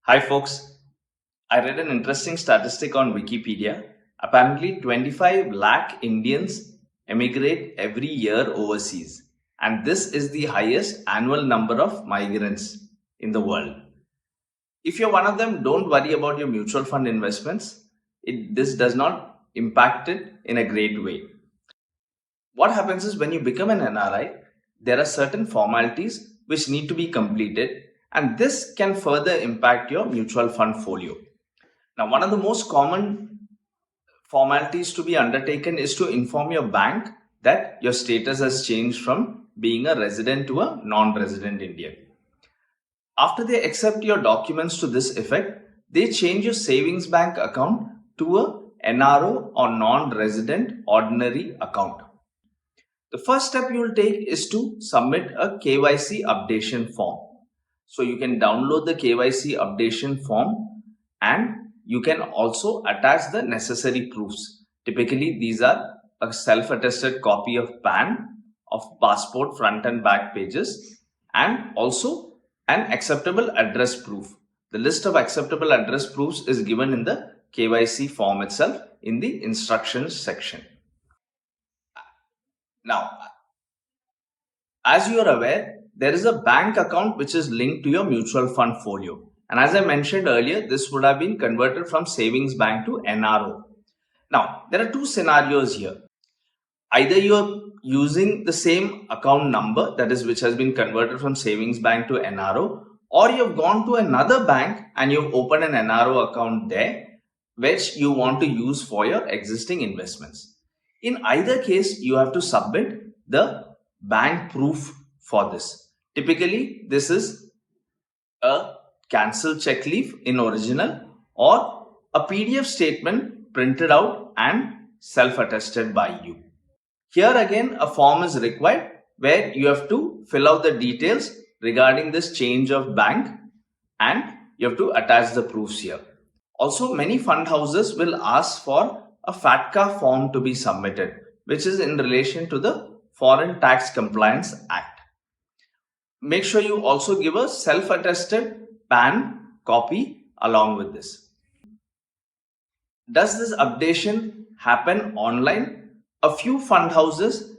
Hi folks, I read an interesting statistic on Wikipedia. Apparently 25 lakh Indians emigrate every year overseas, and this is the highest annual number of migrants in the world. If you're one of them, don't worry about your mutual fund investments. This does not impact it in a great way. What happens is when you become an NRI, there are certain formalities which need to be completed, and this can further impact your mutual fund folio. Now, one of the most common formalities to be undertaken is to inform your bank that your status has changed from being a resident to a non-resident Indian. After they accept your documents to this effect, they change your savings bank account to a NRO or non-resident ordinary account. The first step you will take is to submit a KYC updation form. So you can download the KYC updation form and you can also attach the necessary proofs. Typically, these are a self-attested copy of PAN, of passport front and back pages, and also an acceptable address proof. The list of acceptable address proofs is given in the KYC form itself in the instructions section. Now, as you are aware, there is a bank account which is linked to your mutual fund folio. And as I mentioned earlier, this would have been converted from savings bank to NRO. Now, there are two scenarios here. Either you're using the same account number, that is, which has been converted from savings bank to NRO, or you've gone to another bank and you've opened an NRO account there, which you want to use for your existing investments. In either case, you have to submit the bank proof for this. Typically, this is a cancelled check leaf in original or a PDF statement printed out and self-attested by you. Here again, a form is required where you have to fill out the details regarding this change of bank and you have to attach the proofs here. Also, many fund houses will ask for a FATCA form to be submitted, which is in relation to the Foreign Tax Compliance Act. Make sure you also give a self-attested PAN copy along with this. Does this updation happen online? A few fund houses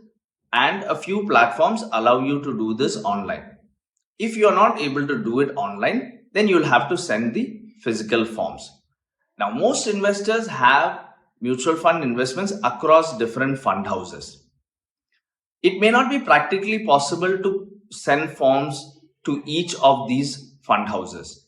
and a few platforms allow you to do this online. If you are not able to do it online, then you'll have to send the physical forms. Now, most investors have mutual fund investments across different fund houses. It may not be practically possible to send forms to each of these fund houses.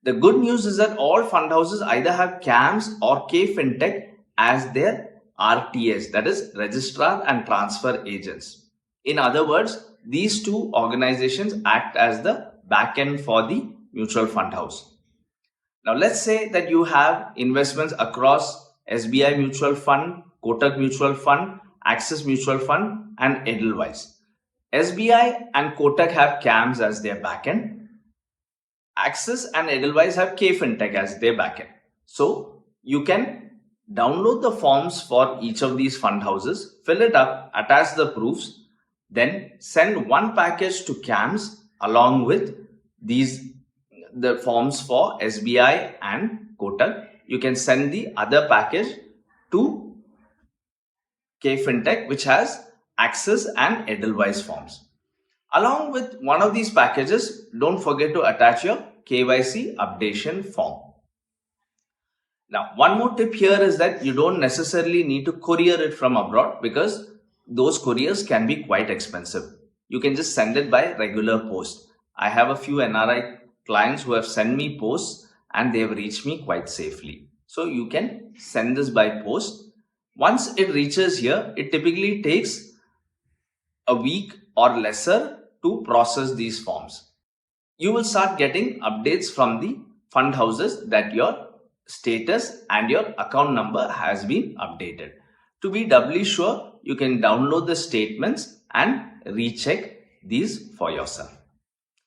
The good news is that all fund houses either have CAMS or KFintech as their RTS, that is Registrar and Transfer Agents. In other words, these two organizations act as the backend for the mutual fund house. Now, let's say that you have investments across SBI Mutual Fund, Kotak Mutual Fund, Axis Mutual Fund, and Edelweiss. SBI and Kotak have CAMS as their backend. Axis and Edelweiss have KFintech as their backend. So, you can download the forms for each of these fund houses, fill it up, attach the proofs, then send one package to CAMS along with the forms for SBI and Kotak. You can send the other package to KFintech, which has Axis and Edelweiss forms. Along with one of these packages, don't forget to attach your KYC updation form. Now, one more tip here is that you don't necessarily need to courier it from abroad because those couriers can be quite expensive. You can just send it by regular post. I have a few NRI clients who have sent me posts and they have reached me quite safely. So you can send this by post. Once it reaches here, it typically takes a week or lesser to process these forms. You will start getting updates from the fund houses that your status and your account number has been updated. To be doubly sure, you can download the statements and recheck these for yourself.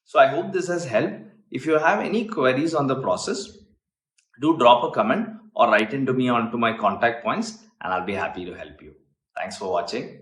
So I hope this has helped. If you have any queries on the process, do drop a comment or write into me onto my contact points and I'll be happy to help you. Thanks for watching.